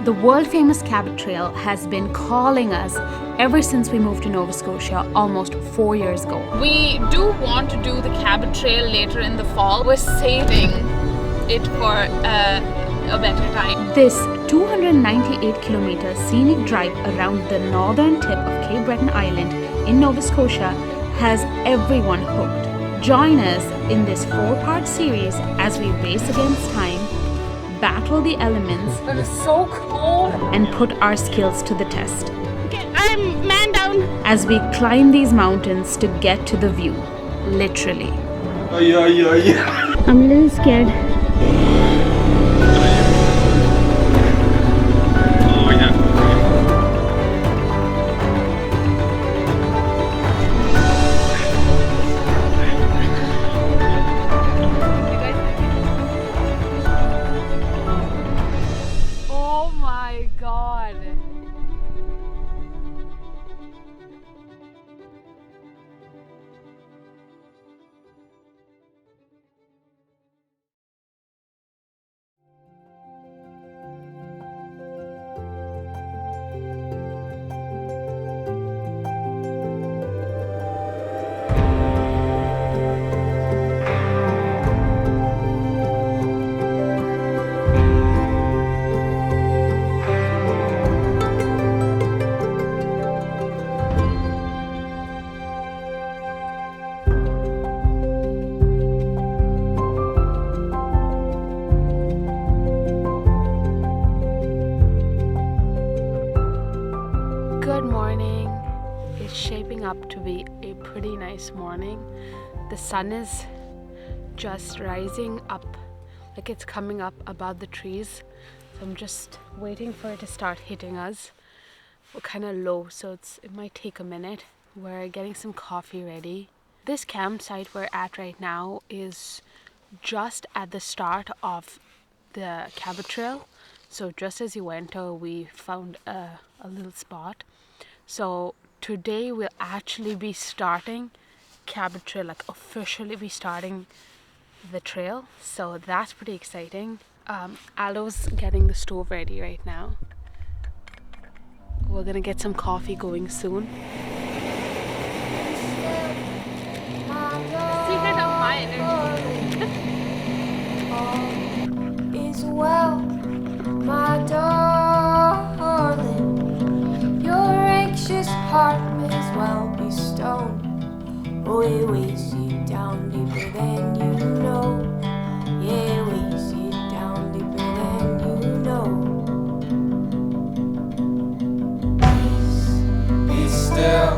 The world-famous Cabot Trail has been calling us ever since we moved to Nova Scotia almost 4 years ago. We do want to do the Cabot Trail later in the fall. We're saving it for a better time. This 298-kilometer scenic drive around the northern tip of Cape Breton Island in Nova Scotia has everyone hooked. Join us in this 4-part series as we race against time, battle the elements, It is so cold. and put our skills to the test. Okay, I'm man down. As we climb these mountains to get to the view, literally. I'm a little scared. Oh yeah. Oh my god. Good morning. It's shaping up to be a pretty nice morning. The sun is just rising up, like it's coming up above the trees. So I'm just waiting for it to start hitting us. We're kind of low, so it might take a minute. We're getting some coffee ready. This campsite we're at right now is just at the start of the Cabot Trail. So just as you enter, we found a little spot. So today we'll actually be starting Cabot Trail, like officially be starting the trail. So that's pretty exciting. Aldo's getting the stove ready right now. We're gonna get some coffee going soon. Secret of my energy. Is well, my darling. Your anxious heart may as well be stone. Oh, it weighs you down deeper than you know. Yeah, it weighs you down deeper than you know. Be still,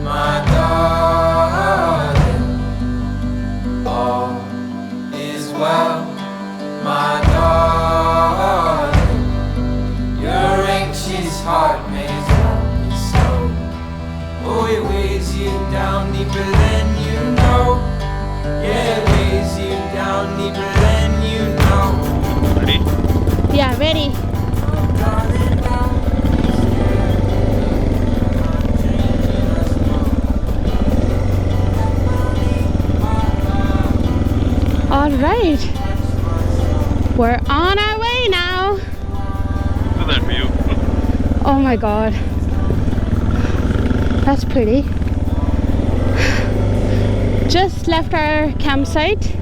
my darling. All is well, my darling. Your anxious heart may as well be stone. Oh, it weighs you down deeper than you know. Yeah, it weighs you down deeper than you know. Ready? Yeah, ready. Darling, now All right. We're on our way now. Look at that view. Oh my god. That's pretty. Just left our campsite.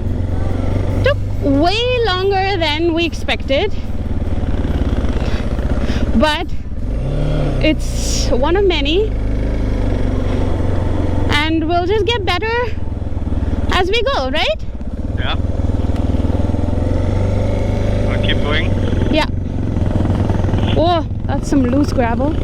Took way longer than we expected. But it's one of many. And we'll just get better as we go, right? Yeah. Wanna keep going? Yeah. Oh, that's some loose gravel.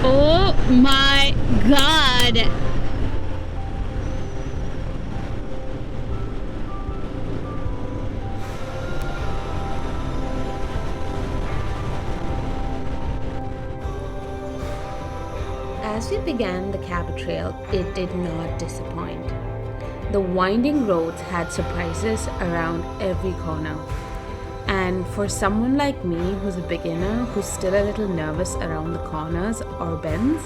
Oh my god. As we began the Cabot Trail, it did not disappoint. The winding roads had surprises around every corner. And for someone like me who's a beginner, who's still a little nervous around the corners or bends,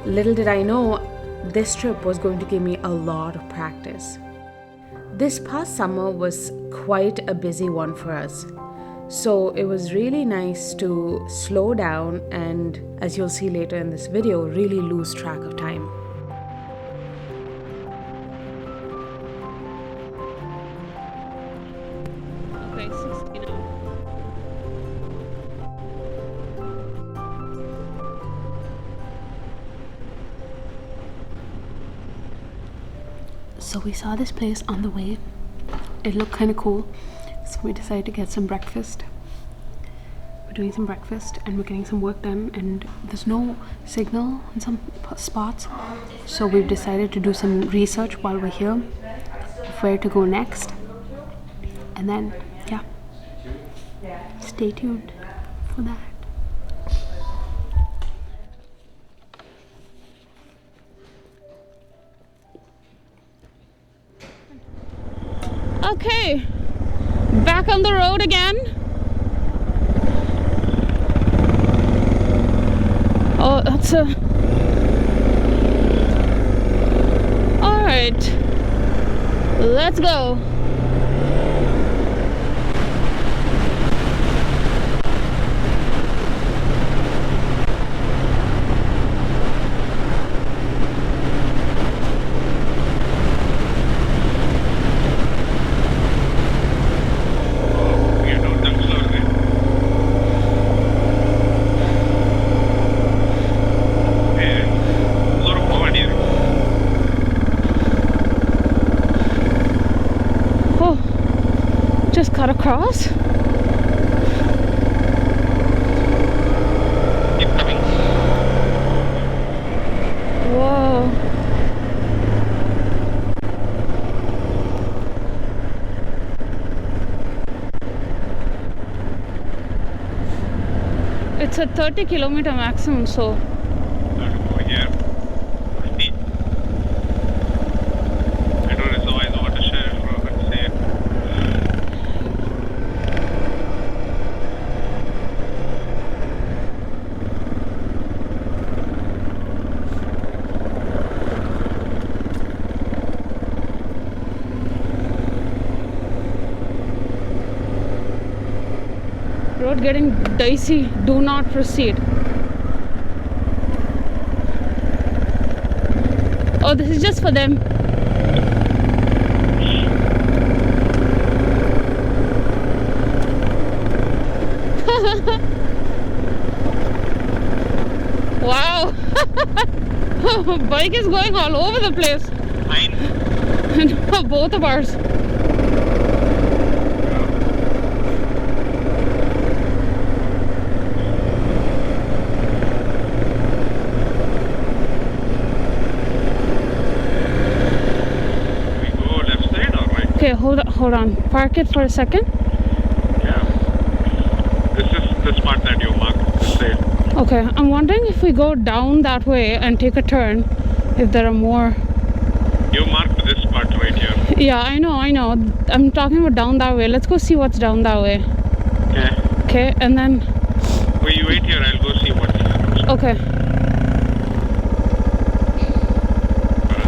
Little did I know, this trip was going to give me a lot of practice. This past summer was quite a busy one for us. So it was really nice to slow down and, as you'll see later in this video, really lose track of time. Okay, 60 now. So we saw this place on the way. It looked kind of cool. So we decided to get some breakfast. We're doing some breakfast and we're getting some work done, and there's no signal in some spots. So we've decided to do some research while we're here of where to go next. And then, yeah, stay tuned for that. Okay, back on the road again. Oh, that's a... All right, let's go. Just cut across. Keep coming. Whoa. It's a 30-kilometer maximum, so Over here. 50. I don't realize what to share from it. Say it. road getting dicey. Do not proceed. Oh, this is just for them. Wow. Bike is going all over the place. Mine. Both of ours. Okay, hold on. Park it for a second. Yeah. This is the spot that you marked. This side. Okay, I'm wondering if we go down that way and take a turn, if there are more. You marked this spot right here. Yeah, I know. I'm talking about down that way. Let's go see what's down that way. Okay. Okay, and then... Well, you wait here. I'll go see what's here. Okay.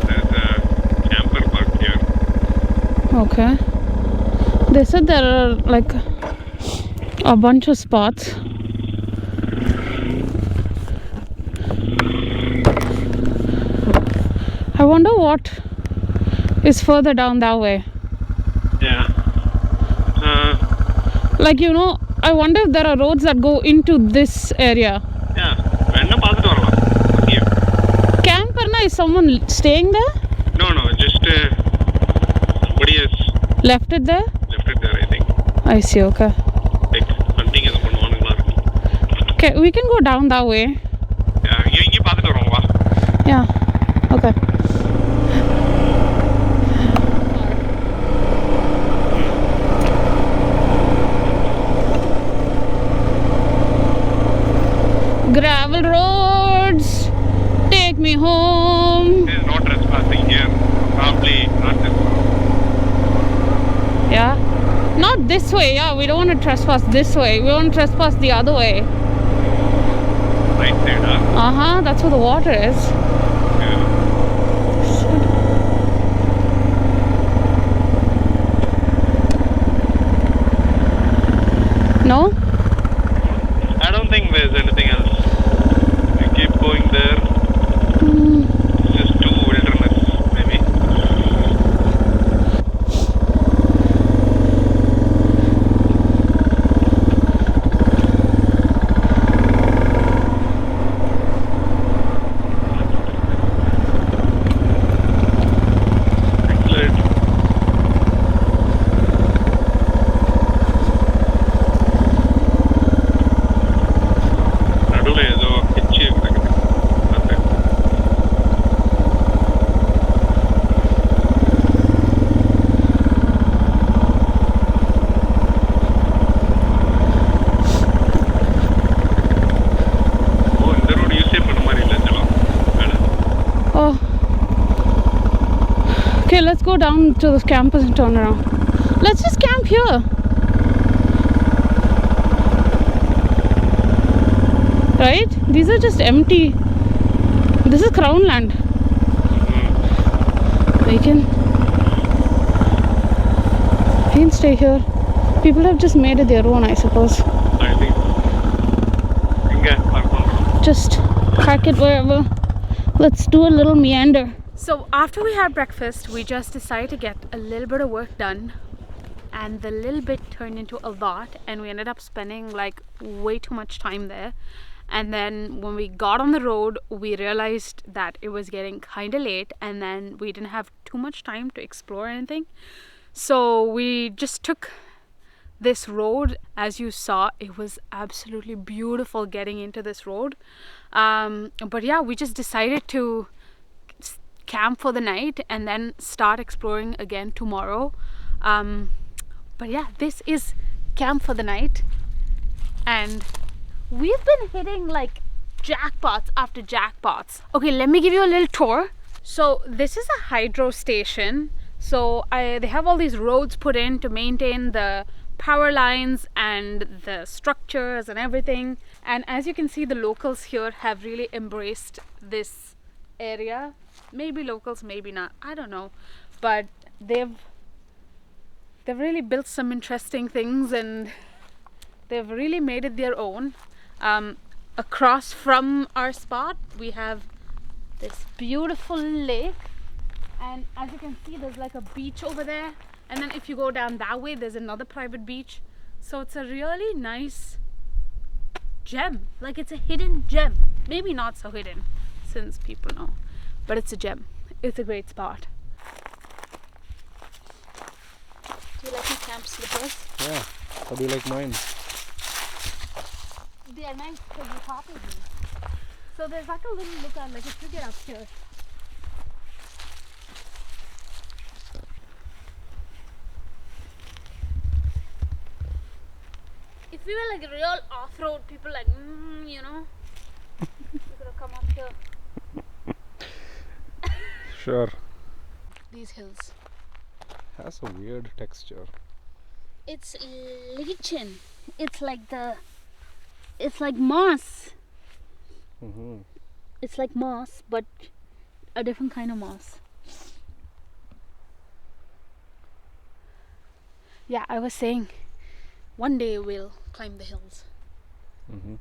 There's a camper parked here. Okay. They said there are like a bunch of spots. I wonder what is further down that way. Yeah. Like, you know, I wonder if there are roads that go into this area. Yeah. Here. Camperna, is someone staying there? No. Just somebody has Left it there? left it there, I think. I see, okay. Like hunting is one morning. Okay, we can go down that way. Yeah. You path it. Yeah, okay. Gravel roads, take me home. There is no trespassing here. Probably not this one. Yeah, not this way. Yeah, we don't want to trespass this way. We want to trespass the other way. Right side, huh? That's where the water is. Okay, let's go down to this campus and turn around. Let's just camp here. Right? These are just empty. This is Crown land. We can stay here. People have just made it their own, I suppose. I think. Just park it wherever. Let's do a little meander. So after we had breakfast, we just decided to get a little bit of work done, and the little bit turned into a lot, and we ended up spending like way too much time there. And then when we got on the road, we realized that it was getting kind of late, and then we didn't have too much time to explore anything. So we just took this road. As you saw, it was absolutely beautiful getting into this road. But yeah, we just decided to camp for the night and then start exploring again tomorrow. But yeah, this is camp for the night, and we've been hitting like jackpots after jackpots. Okay, let me give you a little tour. So this is a hydro station. So they have all these roads put in to maintain the power lines and the structures and everything. And as you can see, the locals here have really embraced this area. Maybe locals, maybe not, I don't know, but they've really built some interesting things, and they've really made it their own. Across from our spot, we have this beautiful lake, and as you can see, there's like a beach over there, and then if you go down that way, there's another private beach. So it's a really nice gem. Like, it's a hidden gem. Maybe not so hidden since people know, but it's a gem. It's a great spot. Do you like my camp slippers? Yeah. How do you like mine? They are nice because you copied me. So there's like a little lookout, like if you get up here. If we were like real off-road people, like, you know, we could have come up here. Sure. These hills. Has a weird texture. It's lichen. It's like moss. Mm-hmm. It's like moss, but a different kind of moss. Yeah, I was saying one day we'll climb the hills. Mm-hmm.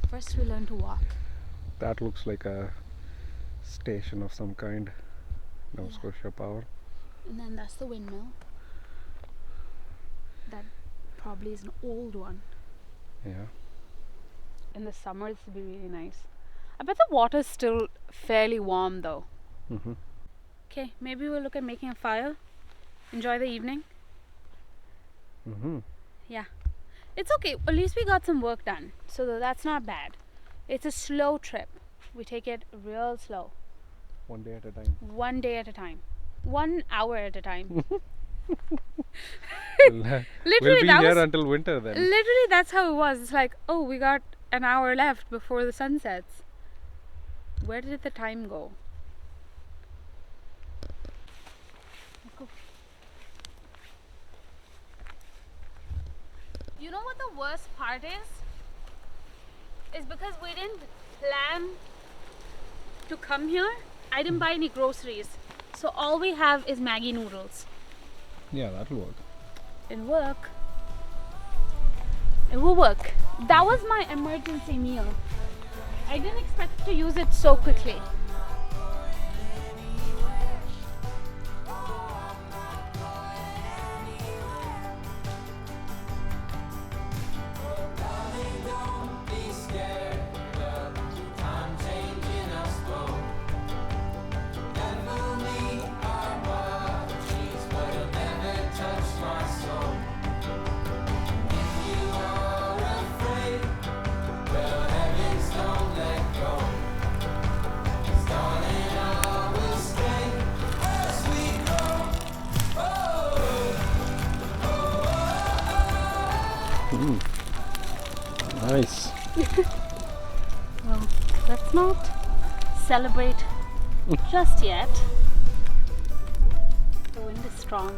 First we learn to walk. That looks like a station of some kind. Nova Scotia Power. And then that's the windmill. That probably is an old one. Yeah. In the summer this would be really nice. I bet the water's still fairly warm though. Mm-hmm. Okay, maybe we'll look at making a fire. Enjoy the evening. Mm-hmm. Yeah. It's okay. At least we got some work done. So that's not bad. It's a slow trip. We take it real slow. One day at a time. 1 day at a time. 1 hour at a time. We'll Literally, be that here was until winter then. literally that's how it was. It's like, oh, we got an hour left before the sun sets. Where did the time go? Go. You know what the worst part is? Is because we didn't plan to come here. I didn't buy any groceries. So all we have is Maggi noodles. Yeah, that'll work. It'll work. It will work. That was my emergency meal. I didn't expect to use it so quickly. Nice. Well, let's not celebrate just yet. The wind is strong.